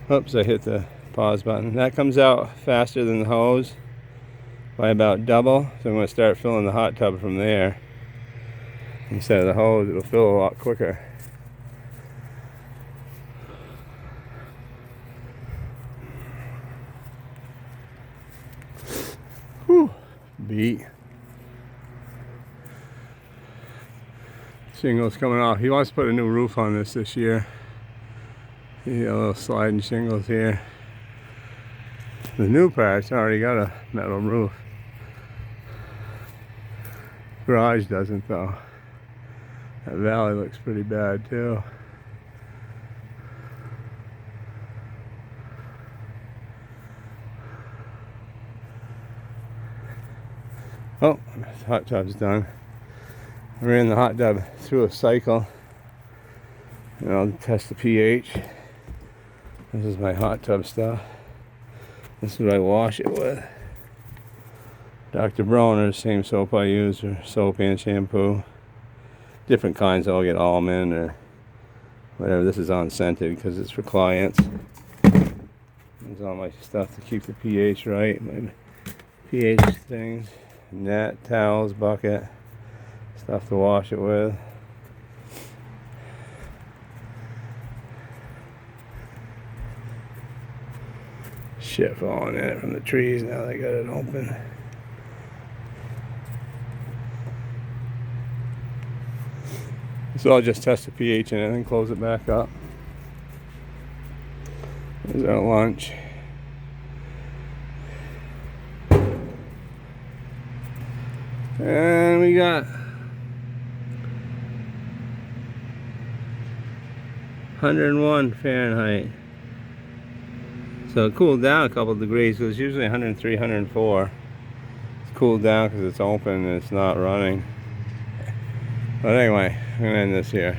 Oops, I hit the pause button. That comes out faster than the hose by about double. So I'm going to start filling the hot tub from there. Instead of the hose, it'll fill a lot quicker. Whew, beat. Shingles coming off. He wants to put a new roof on this year. You got a little sliding shingles here. The new part's already got a metal roof. Garage doesn't though. That valley looks pretty bad too. Oh, the hot tub's done. I ran the hot tub through a cycle. And I'll test the pH. This is my hot tub stuff. This is what I wash it with. Dr. Bronner, same soap I use, or soap and shampoo. Different kinds, I'll get almond or whatever. This is unscented because it's for clients. There's all my stuff to keep the pH right. My pH things, net, towels, bucket, stuff to wash it with. Shit falling in it from the trees now they got it open. So I'll just test the pH in it and close it back up. There's our lunch. And we got 101 Fahrenheit. So it cooled down a couple of degrees, because it's usually 103, 104. It's cooled down because it's open and it's not running. But anyway, I'm going to end this here.